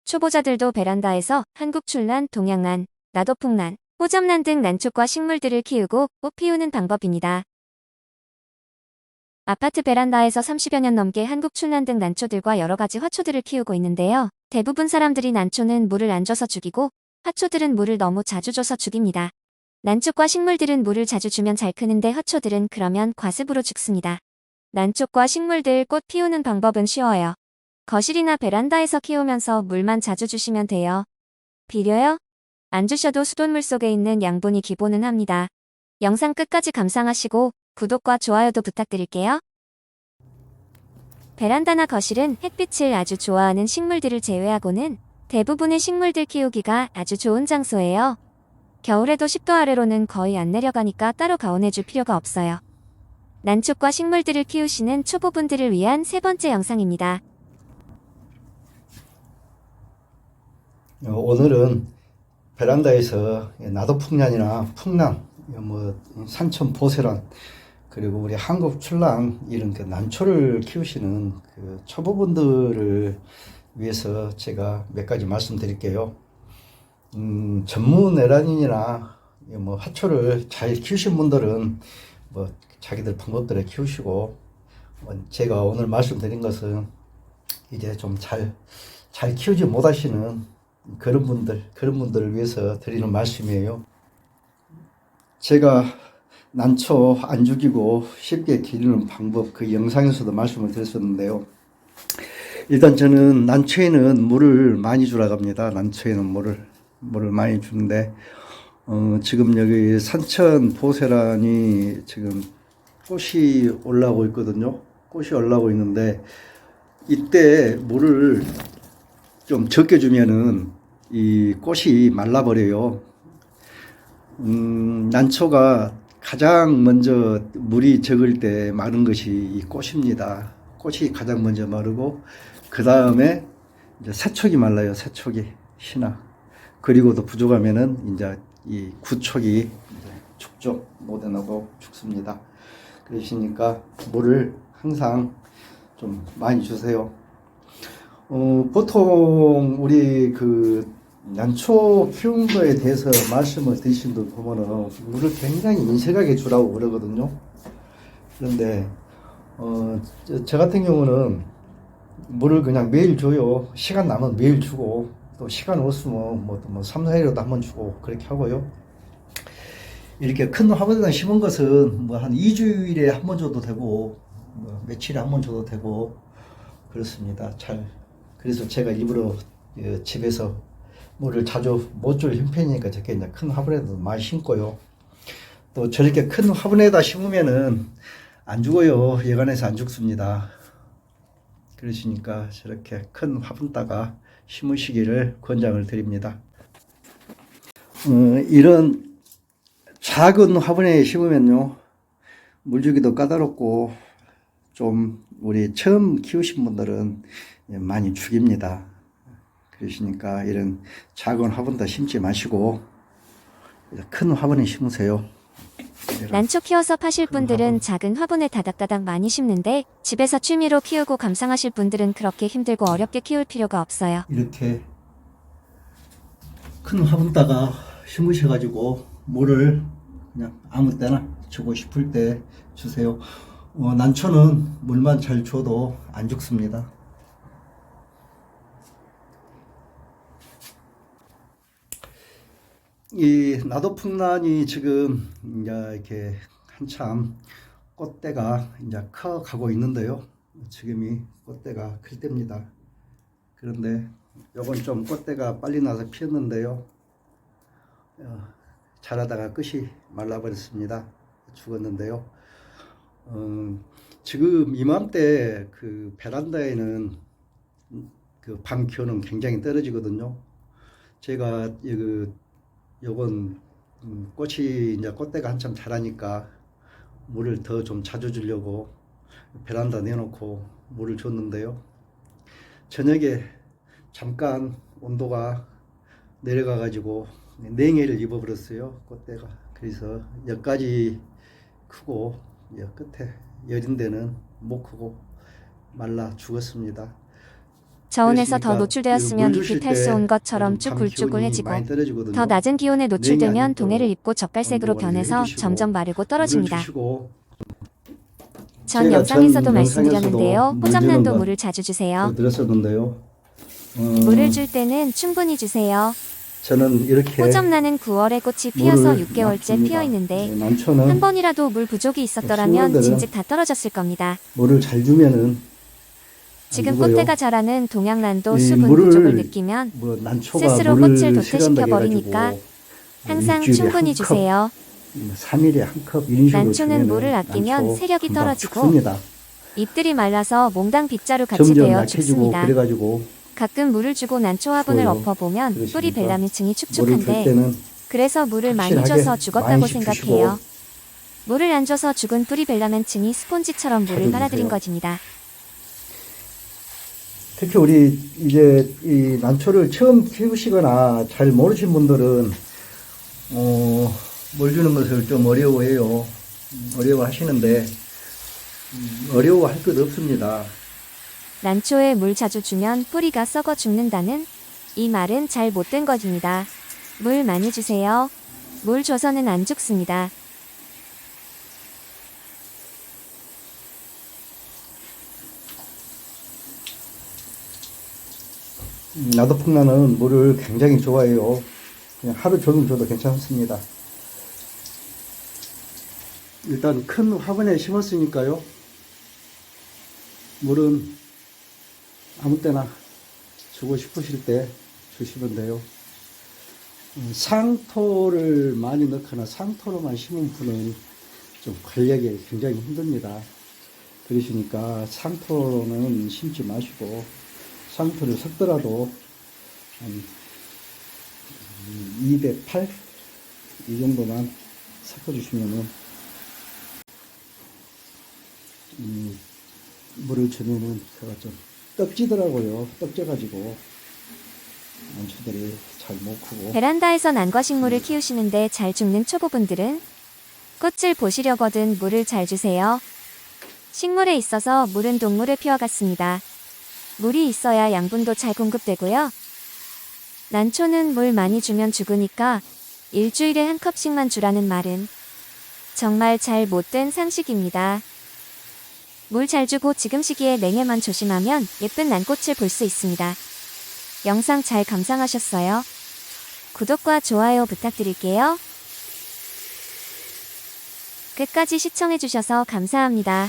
초보자들도 베란다에서 한국출란, 동양란, 나도풍란, 호접란 등 난초과 식물들을 키우고 꽃 피우는 방법입니다. 아파트 베란다에서 30여 년 넘게 한국출란 등 난초들과 여러 가지 화초들을 키우고 있는데요. 대부분 사람들이 난초는 물을 안 줘서 죽이고 화초들은 물을 너무 자주 줘서 죽입니다. 난초과 식물들은 물을 자주 주면 잘 크는데 화초들은 그러면 과습으로 죽습니다. 난초과 식물들 꽃 피우는 방법은 쉬워요. 거실이나 베란다에서 키우면서 물만 자주 주시면 돼요. 비료요? 안 주셔도 수돗물 속에 있는 양분이 기본은 합니다. 영상 끝까지 감상하시고 구독과 좋아요도 부탁드릴게요. 베란다나 거실은 햇빛을 아주 좋아하는 식물들을 제외하고는 대부분의 식물들 키우기가 아주 좋은 장소예요. 겨울에도 10도 아래로는 거의 안 내려가니까 따로 가온해줄 필요가 없어요. 난초과 식물들을 키우시는 초보분들을 위한 세 번째 영상입니다. 오늘은 베란다에서 나도풍란이나 풍란, 산천 보세란, 그리고 우리 한국출란 이런 그 난초를 키우시는 그 초보분들을 위해서 제가 몇 가지 말씀드릴게요. 전문 에란인이나 화초를 잘 키우신 분들은 자기들 방법대로 키우시고, 제가 오늘 말씀드린 것은 이제 좀 잘 키우지 못하시는 그런 분들을 위해서 드리는 말씀이에요. 제가 난초 안 죽이고 쉽게 기르는 방법, 그 영상에서도 말씀을 드렸었는데요. 일단 저는 난초에는 물을 많이 주라고 합니다. 난초에는 물을 많이 주는데, 지금 여기 산천 보세란이 지금 꽃이 올라오고 있거든요. 꽃이 올라오고 있는데, 이때 물을 좀 적게 주면은 이 꽃이 말라버려요. 난초가 가장 먼저 물이 적을 때 마른 것이 이 꽃입니다. 꽃이 가장 먼저 마르고, 그 다음에 이제 새촉이 말라요. 새촉이, 신화. 그리고도 부족하면은 이제 이 구촉이 이제 죽죠. 노대나고 죽습니다. 그러시니까 물을 항상 좀 많이 주세요. 보통 우리 그 난초 키우는 거에 대해서 말씀을 드리신 분 보면은 물을 굉장히 인색하게 주라고 그러거든요. 그런데 저 같은 경우는 물을 그냥 매일 줘요. 시간 나면 매일 주고, 또 시간 없으면 뭐 3, 4일에도 한번 주고 그렇게 하고요. 이렇게 큰 화분에다 심은 것은 뭐 한 2주일에 한 번 줘도 되고, 뭐 며칠에 한 번 줘도 되고 그렇습니다. 그래서 제가 일부러 집에서 물을 자주 못 줄 형편이니까 저렇게 이제 큰 화분에도 많이 심고요. 또 저렇게 큰 화분에다 심으면은 안 죽어요. 여간에서 안 죽습니다. 그러시니까 저렇게 큰 화분다가 심으시기를 권장을 드립니다. 이런 작은 화분에 심으면요, 물주기도 까다롭고 좀 우리 처음 키우신 분들은 많이 죽입니다. 그러시니까 이런 작은 화분에다 심지 마시고 큰 화분에 심으세요. 난초 키워서 파실 분들은 작은 화분에 다닥다닥 많이 심는데, 집에서 취미로 키우고 감상하실 분들은 그렇게 힘들고 어렵게 키울 필요가 없어요. 이렇게 큰 화분다가 심으셔가지고 물을 그냥 아무 때나 주고 싶을 때 주세요. 난초는 물만 잘 줘도 안 죽습니다. 이 나도풍란이 지금 이제 이렇게 한참 꽃대가 이제 커 가고 있는데요. 지금이 꽃대가 클 때입니다. 그런데 요건 좀 꽃대가 빨리 나서 피었는데요. 자라다가 끝이 말라버렸습니다. 죽었는데요. 지금 이맘때 그 베란다에는 그 밤 기온은 굉장히 떨어지거든요. 제가 요건 꽃이 이제 꽃대가 한참 자라니까 물을 더 좀 자주 주려고 베란다 내놓고 물을 줬는데요. 저녁에 잠깐 온도가 내려가 가지고 냉해를 입어버렸어요. 꽃대가. 그래서 여기까지 크고 끝에 여린 데는 못 크고 말라 죽었습니다. 저온에서 더 그러시니까 노출되었으면 물 잎이 주실 탈수온 때 것처럼 좀 밤 기온이 쭈글쭈글해지고 많이 떨어지거든요. 더 낮은 기온에 노출되면 냉이 동해를 아니고 입고 젓갈색으로 온도가 변해서 해주시고 점점 마르고 물을 떨어집니다. 주시고 전 제가 영상에서도 전 말씀드렸는데요. 물 호접난도 주는 거 물을 자주 주세요. 드렸었는데요. 물을 줄 때는 충분히 주세요. 저는 이렇게 호접란은 9월에 꽃이 피어서 물을 6개월째 줍니다. 피어 있는데 난초는 한 번이라도 물 부족이 있었더라면 식물들은 진즉 다 떨어졌을 겁니다. 물을 잘 주면은 지금 죽어요. 꽃대가 자라는 동양란도 이 수분 물을 부족을 느끼면 뭐 난초가 스스로 물을 꽃을 도태시켜 싫어한다고 버리니까 해가지고 항상 일주일에 충분히 한 컵, 주세요. 3일에 한 컵 이런 식으로 난초는 주면은 물을 아끼면 난초 세력이 금방 떨어지고 죽습니다. 잎들이 말라서 몽당 빗자루 같이 점점 되어 약해지고 죽습니다. 그래가지고 가끔 물을 주고 난초 화분을 죽어요. 엎어보면 뿌리 그러시니까 벨라민층이 물을 줄 축축한데 때는 그래서 물을 많이 확실하게 줘서 죽었다고 많이씩 생각해요. 주시고 물을 안 줘서 죽은 뿌리 벨라멘층이 스폰지처럼 물을 자주 빨아들인 주세요. 것입니다. 특히 우리 이제 이 난초를 처음 키우시거나 잘 모르신 분들은 물 주는 것을 좀 어려워해요. 어려워하시는데 어려워할 것 없습니다. 난초에 물 자주 주면 뿌리가 썩어 죽는다는 이 말은 잘 못된 것입니다. 물 많이 주세요. 물 줘서는 안 죽습니다. 나도풍나는 물을 굉장히 좋아해요. 그냥 하루 종일 줘도 괜찮습니다. 일단 큰 화분에 심었으니까요. 물은 아무 때나 주고 싶으실 때 주시면 돼요. 상토를 많이 넣거나 상토로만 심은 분은 좀 관리하기 굉장히 힘듭니다. 그러시니까 상토로는 심지 마시고 상토를 섞더라도 한 208? 이 정도만 섞어주시면은 물을 주면은 제가 좀 떡지더라고요. 떡져가지고 난초들이 잘 못 크고. 베란다에서 난과식물을 키우시는데 잘 죽는 초보분들은 꽃을 보시려거든 물을 잘 주세요. 식물에 있어서 물은 동물의 피와 같습니다. 물이 있어야 양분도 잘 공급되고요. 난초는 물 많이 주면 죽으니까 일주일에 한 컵씩만 주라는 말은 정말 잘 못된 상식입니다. 물 잘 주고 지금 시기에 냉해만 조심하면 예쁜 난꽃을 볼 수 있습니다. 영상 잘 감상하셨어요? 구독과 좋아요 부탁드릴게요. 끝까지 시청해주셔서 감사합니다.